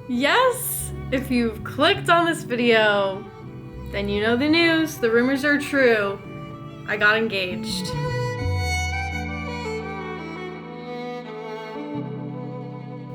Yes, if you've clicked on this video, then you know the news. The rumors are true. I got engaged.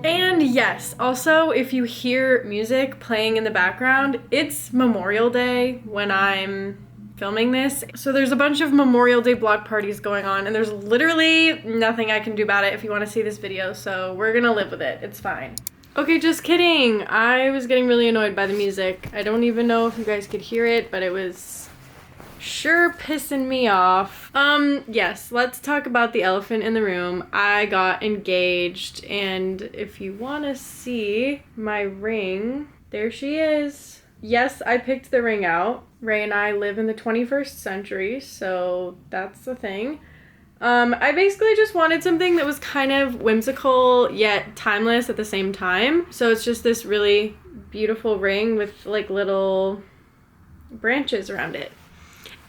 And yes, also if you hear music playing in the background, it's Memorial Day when I'm filming this. So there's a bunch of Memorial Day block parties going on and there's literally nothing I can do about it if you want to see this video. So we're gonna live with it. It's fine. Okay, just kidding. I was getting really annoyed by the music. I don't even know if you guys could hear it, but it was sure pissing me off. Yes, let's talk about the elephant in the room. I got engaged, and if you want to see my ring, there she is. Yes, I picked the ring out. Ray and I live in the 21st century, so that's the thing. I basically just wanted something that was kind of whimsical yet timeless at the same time. So it's just this really beautiful ring with like little branches around it.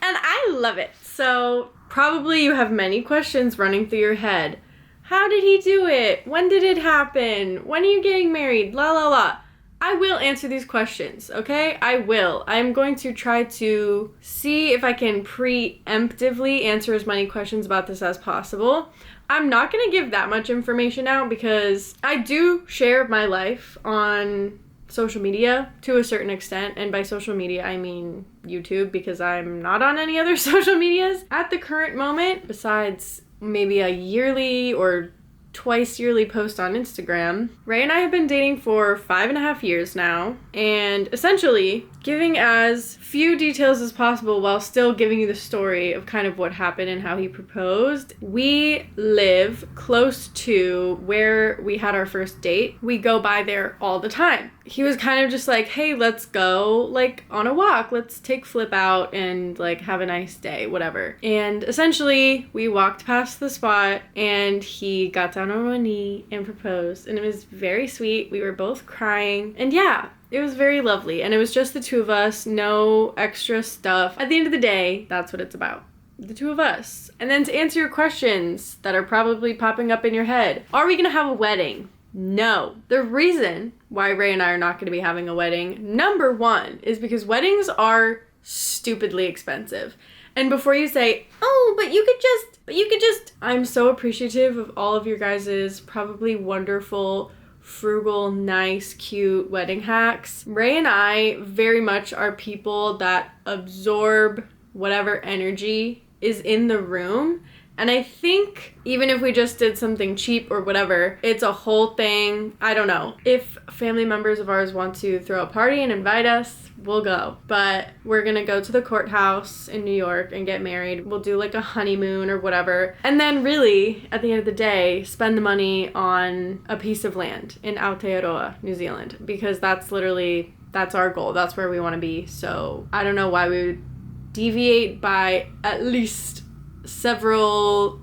And I love it. So probably you have many questions running through your head. How did he do it? When did it happen? When are you getting married? La la la. I will answer these questions, okay? I will. I'm going to try to see if I can preemptively answer as many questions about this as possible. I'm not going to give that much information out because I do share my life on social media to a certain extent, and by social media I mean YouTube because I'm not on any other social medias at the current moment besides maybe a yearly or twice yearly post on Instagram. Ray and I have been dating for 5.5 years now, and essentially giving as few details as possible while still giving you the story of kind of what happened and how he proposed. We live close to where we had our first date. We go by there all the time. He was kind of just like, hey, let's go like on a walk. Let's take Flip out and like have a nice day, whatever. And essentially we walked past the spot and he got down on one knee and proposed. And it was very sweet. We were both crying. And yeah, it was very lovely. And it was just the two of us, no extra stuff. At the end of the day, that's what it's about. The two of us. And then to answer your questions that are probably popping up in your head, are we gonna have a wedding? No. The reason why Ray and I are not going to be having a wedding, number one, is because weddings are stupidly expensive. And before you say, oh, but you could just, I'm so appreciative of all of your guys's probably wonderful, frugal, nice, cute wedding hacks. Ray and I very much are people that absorb whatever energy is in the room. And I think even if we just did something cheap or whatever, it's a whole thing. I don't know. If family members of ours want to throw a party and invite us, we'll go. But we're gonna go to the courthouse in New York and get married. We'll do like a honeymoon or whatever. And then really, at the end of the day, spend the money on a piece of land in Aotearoa, New Zealand. Because that's our goal. That's where we want to be. So I don't know why we would deviate by at least several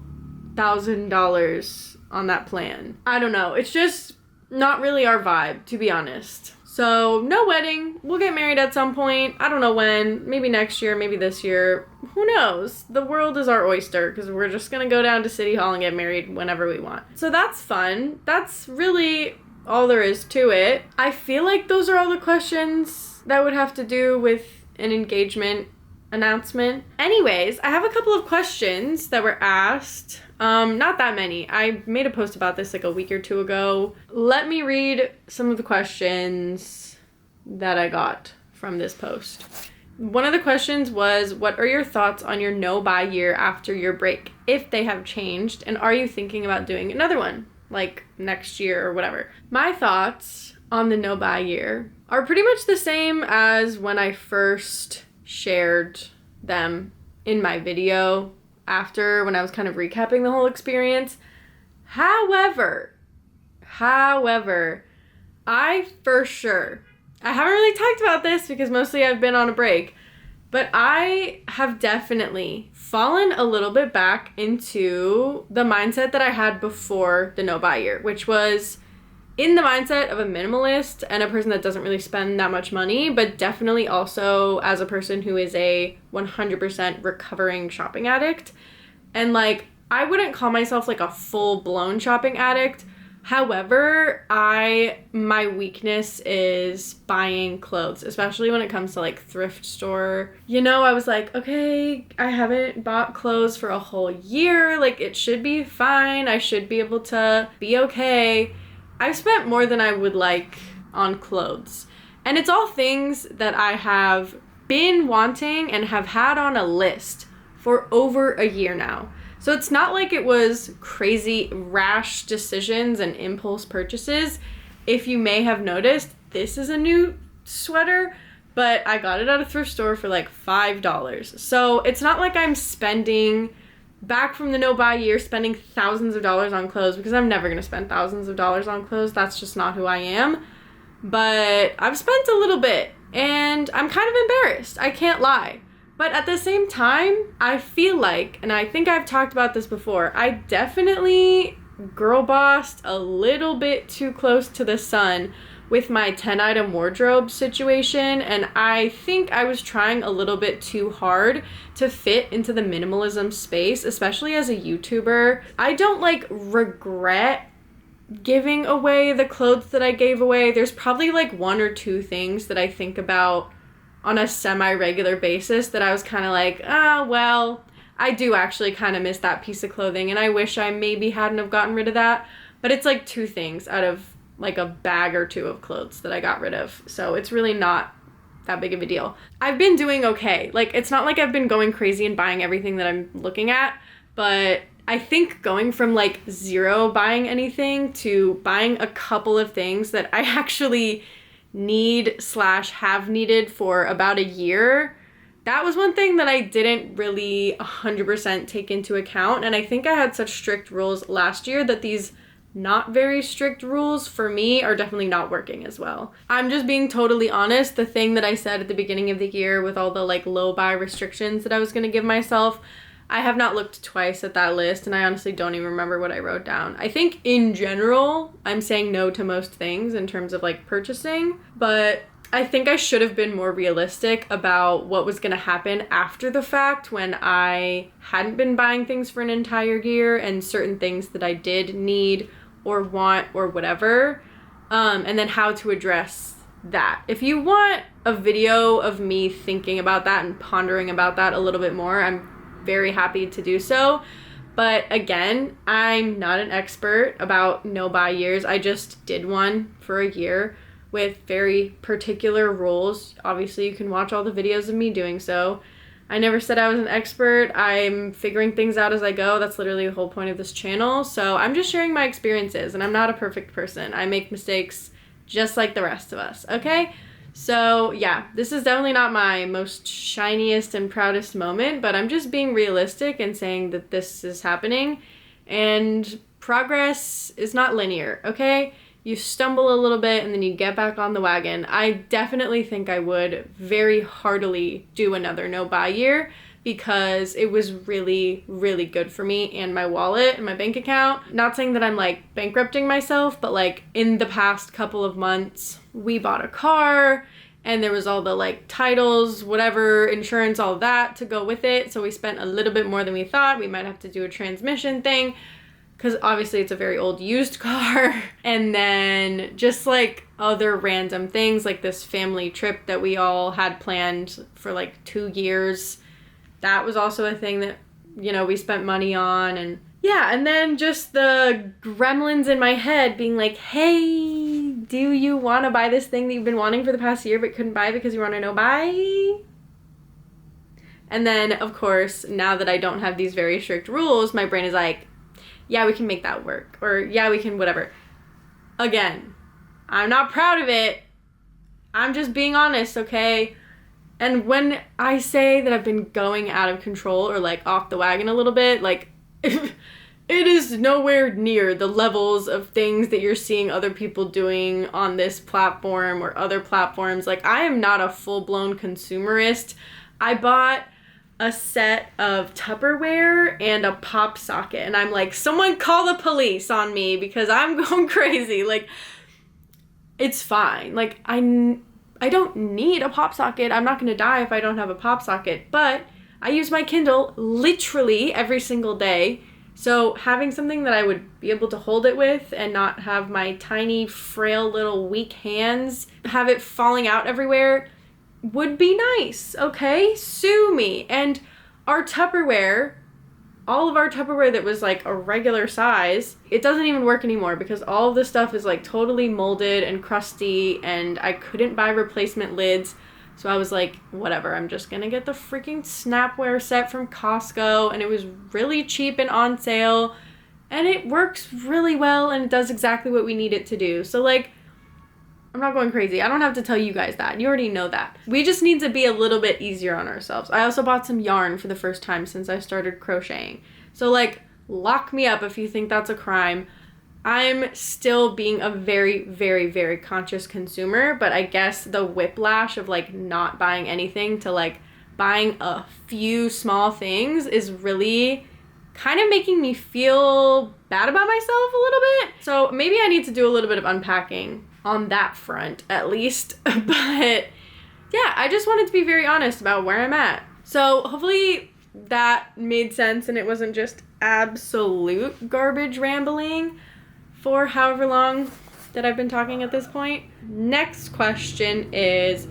$1,000s on that plan. I don't know. It's just not really our vibe, to be honest. So no wedding. We'll get married at some point. I don't know when. Maybe next year, maybe this year. Who knows? The world is our oyster because we're just going to go down to City Hall and get married whenever we want. So that's fun. That's really all there is to it. I feel like those are all the questions that would have to do with an engagement announcement. Anyways, I have a couple of questions that were asked. Not that many. I made a post about this like a week or two ago. Let me read some of the questions that I got from this post. One of the questions was, what are your thoughts on your no-buy year after your break, if they have changed, and are you thinking about doing another one, like next year or whatever? My thoughts on the no-buy year are pretty much the same as when I first shared them in my video after, when I was kind of recapping the whole experience. However, I haven't really talked about this because mostly I've been on a break, but I have definitely fallen a little bit back into the mindset that I had before the no-buy year, which was in the mindset of a minimalist and a person that doesn't really spend that much money, but definitely also as a person who is a 100% recovering shopping addict. And like, I wouldn't call myself like a full-blown shopping addict. However, my weakness is buying clothes, especially when it comes to like thrift store. You know, I was like, okay, I haven't bought clothes for a whole year. Like, it should be fine. I should be able to be okay. I've spent more than I would like on clothes. And it's all things that I have been wanting and have had on a list for over a year now. So it's not like it was crazy rash decisions and impulse purchases. If you may have noticed, this is a new sweater, but I got it at a thrift store for like $5. So it's not like I'm spending, back from the no-buy year, spending thousands of dollars on clothes, because I'm never going to spend thousands of dollars on clothes. That's just not who I am. But I've spent a little bit, and I'm kind of embarrassed. I can't lie. But at the same time, I feel like, and I think I've talked about this before, I definitely girl bossed a little bit too close to the sun with my 10-item wardrobe situation, and I think I was trying a little bit too hard to fit into the minimalism space, especially as a YouTuber. I don't like regret giving away the clothes that I gave away. There's probably like one or two things that I think about on a semi-regular basis that I was kind of like, well, I do actually kind of miss that piece of clothing, and I wish I maybe hadn't have gotten rid of that. But it's like two things out of like a bag or two of clothes that I got rid of. So it's really not that big of a deal. I've been doing okay. Like, it's not like I've been going crazy and buying everything that I'm looking at, but I think going from like zero buying anything to buying a couple of things that I actually have needed for about a year, that was one thing that I didn't really 100% take into account. And I think I had such strict rules last year that these not very strict rules for me are definitely not working as well. I'm just being totally honest. The thing that I said at the beginning of the year with all the like low buy restrictions that I was going to give myself, I have not looked twice at that list, and I honestly don't even remember what I wrote down. I think in general, I'm saying no to most things in terms of like purchasing, but I think I should have been more realistic about what was going to happen after the fact when I hadn't been buying things for an entire year and certain things that I did need or want or whatever, and then how to address that. If you want a video of me thinking about that and pondering about that a little bit more, I'm very happy to do so. But again, I'm not an expert about no-buy years. I just did one for a year with very particular rules. Obviously, you can watch all the videos of me doing so. I never said I was an expert. I'm figuring things out as I go. That's literally the whole point of this channel. So I'm just sharing my experiences, and I'm not a perfect person. I make mistakes just like the rest of us, okay? So yeah, this is definitely not my most shiniest and proudest moment, but I'm just being realistic and saying that this is happening, and progress is not linear, okay? You stumble a little bit and then you get back on the wagon. I definitely think I would very heartily do another no-buy year because it was really, really good for me and my wallet and my bank account. Not saying that I'm like bankrupting myself, but like in the past couple of months, we bought a car and there was all the like titles, whatever, insurance, all that to go with it. So we spent a little bit more than we thought. We might have to do a transmission thing because obviously it's a very old used car. And then just like other random things like this family trip that we all had planned for like 2 years. That was also a thing that, you know, we spent money on. And yeah, and then just the gremlins in my head being like, hey, do you want to buy this thing that you've been wanting for the past year but couldn't buy because you want to no buy? And then, of course, now that I don't have these very strict rules, my brain is like, yeah, we can make that work. Or yeah, we can whatever. Again, I'm not proud of it. I'm just being honest, okay? And when I say that I've been going out of control or like off the wagon a little bit, like it is nowhere near the levels of things that you're seeing other people doing on this platform or other platforms. Like, I am not a full-blown consumerist. I bought a set of Tupperware and a pop socket, and I'm like, someone call the police on me because I'm going crazy. Like, it's fine. Like, I don't need a pop socket. I'm not going to die if I don't have a pop socket, but I use my Kindle literally every single day. So having something that I would be able to hold it with and not have my tiny, frail, little weak hands have it falling out everywhere would be nice, okay? Sue me. And our Tupperware, all of our Tupperware that was like a regular size, it doesn't even work anymore because all of the stuff is like totally molded and crusty, and I couldn't buy replacement lids. So I was like, whatever, I'm just gonna get the freaking Snapware set from Costco, and it was really cheap and on sale, and it works really well, and it does exactly what we need it to do. So like, I'm not going crazy. I don't have to tell you guys that. You already know that. We just need to be a little bit easier on ourselves. I also bought some yarn for the first time since I started crocheting. So like, lock me up if you think that's a crime. I'm still being a very, very, very conscious consumer, but I guess the whiplash of like not buying anything to like buying a few small things is really kind of making me feel bad about myself a little bit. So maybe I need to do a little bit of unpacking on that front at least. But yeah, I just wanted to be very honest about where I'm at. So hopefully that made sense and it wasn't just absolute garbage rambling for however long that I've been talking at this point. Next question is,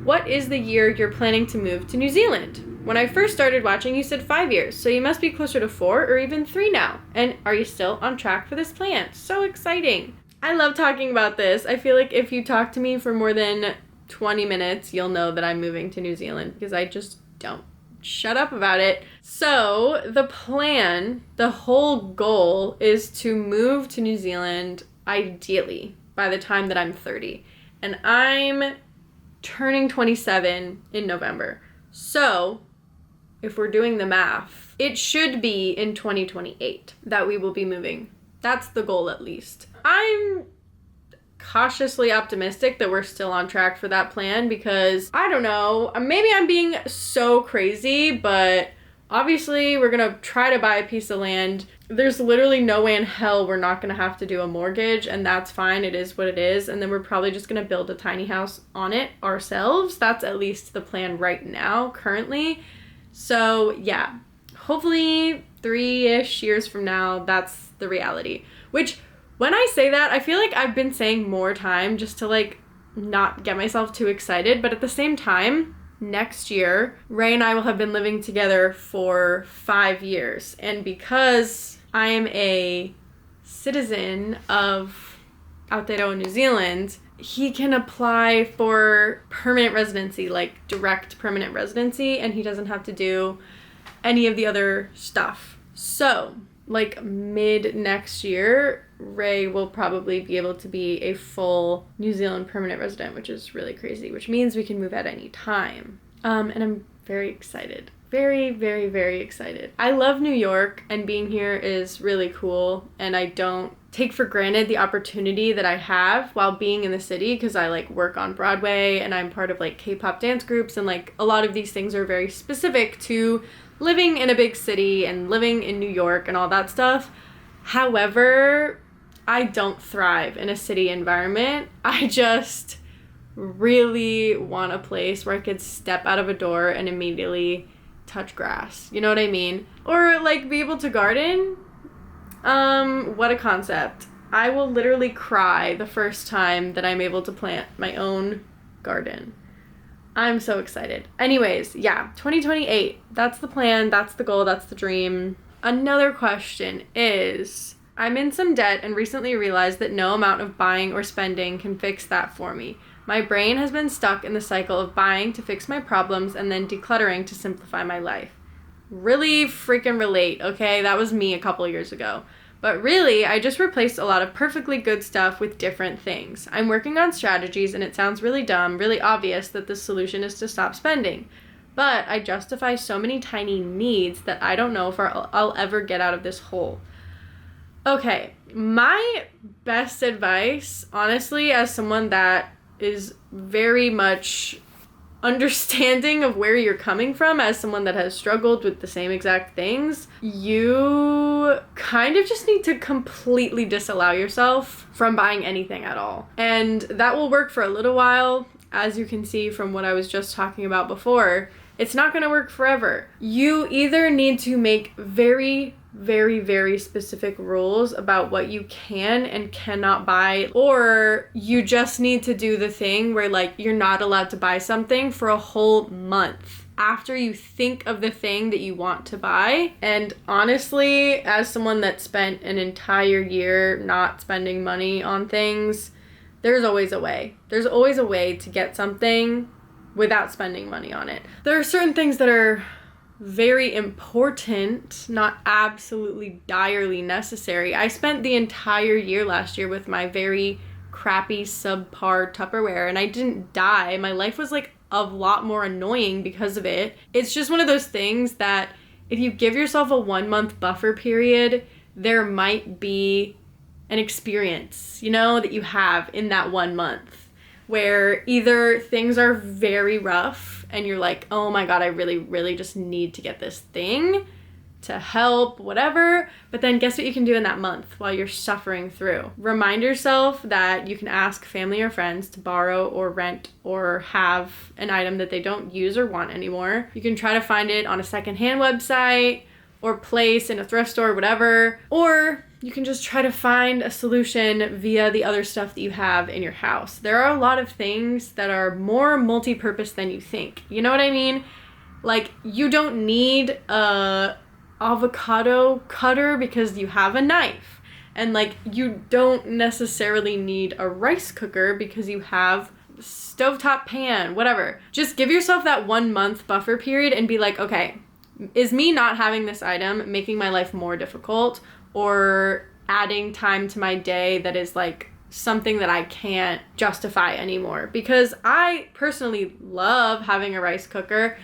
what is the year you're planning to move to New Zealand? When I first started watching, you said 5 years, so you must be closer to 4 or even 3 now. And are you still on track for this plan? So exciting. I love talking about this. I feel like if you talk to me for more than 20 minutes, you'll know that I'm moving to New Zealand because I just don't shut up about it. So the plan, the whole goal is to move to New Zealand ideally by the time that I'm 30. And I'm turning 27 in November. So if we're doing the math, it should be in 2028 that we will be moving. That's the goal at least. I'm cautiously optimistic that we're still on track for that plan because, I don't know, maybe I'm being so crazy, but obviously we're gonna try to buy a piece of land. There's literally no way in hell we're not gonna have to do a mortgage, and that's fine, it is what it is, and then we're probably just gonna build a tiny house on it ourselves. That's at least the plan right now, currently. So yeah, hopefully 3-ish years from now, that's the reality. Which, when I say that, I feel like I've been saying more time just to like not get myself too excited, but at the same time, next year, Ray and I will have been living together for 5 years. And because I am a citizen of Aotearoa, New Zealand, he can apply for permanent residency, like direct permanent residency, and he doesn't have to do any of the other stuff. So, like mid next year, Ray will probably be able to be a full New Zealand permanent resident, which is really crazy, which means we can move at any time. And I'm very excited. Very, very, very excited. I love New York, and being here is really cool, and I don't take for granted the opportunity that I have while being in the city, because I like work on Broadway and I'm part of like K-pop dance groups, and like a lot of these things are very specific to living in a big city and living in New York and all that stuff. However, I don't thrive in a city environment. I just really want a place where I could step out of a door and immediately touch grass. You know what I mean? Or like be able to garden. What a concept. I will literally cry the first time that I'm able to plant my own garden. I'm so excited. Anyways, yeah, 2028. That's the plan, that's the goal, that's the dream. Another question is, I'm in some debt and recently realized that no amount of buying or spending can fix that for me. My brain has been stuck in the cycle of buying to fix my problems and then decluttering to simplify my life. Really freaking relate, okay? That was me a couple years ago. But really, I just replaced a lot of perfectly good stuff with different things. I'm working on strategies, and it sounds really dumb, really obvious that the solution is to stop spending. But I justify so many tiny needs that I don't know if I'll ever get out of this hole. Okay, my best advice, honestly, as someone that is very much understanding of where you're coming from, as someone that has struggled with the same exact things, you kind of just need to completely disallow yourself from buying anything at all. And that will work for a little while. As you can see from what I was just talking about before, it's not going to work forever. You either need to make very very, very specific rules about what you can and cannot buy, or you just need to do the thing where like you're not allowed to buy something for a whole month after you think of the thing that you want to buy. And honestly, as someone that spent an entire year not spending money on things, there's always a way. There's always a way to get something without spending money on it. There are certain things that are very important, not absolutely direly necessary. I spent the entire year last year with my very crappy subpar Tupperware, and I didn't die. My life was like a lot more annoying because of it. It's just one of those things that if you give yourself a 1 month buffer period, there might be an experience, you know, that you have in that 1 month where either things are very rough and you're like, oh my God, I really, really just need to get this thing to help, whatever. But then guess what you can do in that month while you're suffering through? Remind yourself that you can ask family or friends to borrow or rent or have an item that they don't use or want anymore. You can try to find it on a secondhand website or place in a thrift store, whatever. Or you can just try to find a solution via the other stuff that you have in your house. There are a lot of things that are more multi-purpose than you think. You know what I mean? Like, you don't need a avocado cutter because you have a knife. And like, you don't necessarily need a rice cooker because you have stovetop pan, whatever. Just give yourself that 1 month buffer period and be like, okay, is me not having this item making my life more difficult or adding time to my day that is like something that I can't justify anymore? Because I personally love having a rice cooker.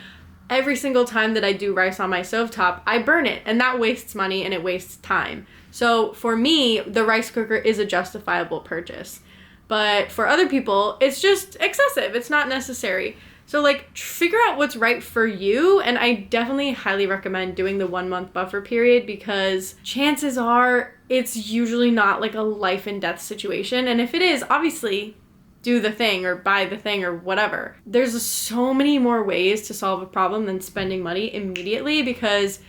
Every single time that I do rice on my stovetop, I burn it, and that wastes money and it wastes time. So for me, the rice cooker is a justifiable purchase. But for other people, it's just excessive. It's not necessary. So like, figure out what's right for you. And I definitely highly recommend doing the 1 month buffer period because chances are it's usually not like a life and death situation. And if it is, obviously do the thing or buy the thing or whatever. There's so many more ways to solve a problem than spending money immediately, because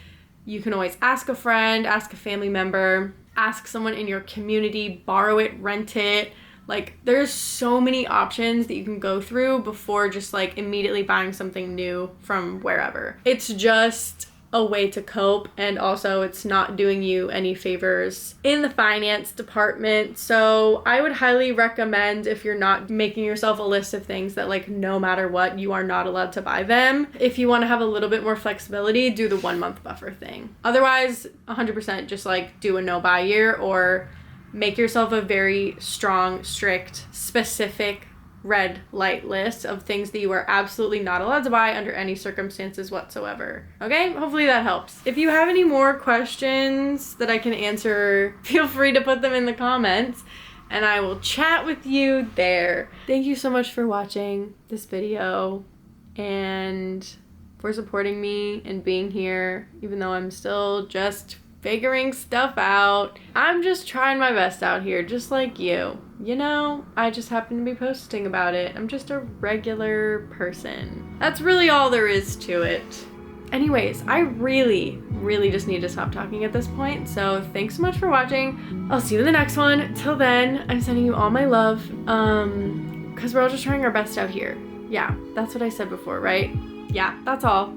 you can always ask a friend, ask a family member, ask someone in your community, borrow it, rent it. Like, there's so many options that you can go through before just like immediately buying something new from wherever. It's just a way to cope, and also it's not doing you any favors in the finance department. So I would highly recommend, if you're not making yourself a list of things that like no matter what you are not allowed to buy them, if you want to have a little bit more flexibility, do the 1 month buffer thing. Otherwise, 100% just like do a no buy year, or make yourself a very strong, strict, specific red light list of things that you are absolutely not allowed to buy under any circumstances whatsoever. Okay? Hopefully that helps. If you have any more questions that I can answer, feel free to put them in the comments and I will chat with you there. Thank you so much for watching this video and for supporting me and being here, even though I'm still just figuring stuff out. I'm just trying my best out here, just like you. You know, I just happen to be posting about it. I'm just a regular person. That's really all there is to it. Anyways, I really just need to stop talking at this point. So thanks so much for watching. I'll see you in the next one. Till then, I'm sending you all my love. Because we're all just trying our best out here. Yeah, that's what I said before, right? Yeah, that's all.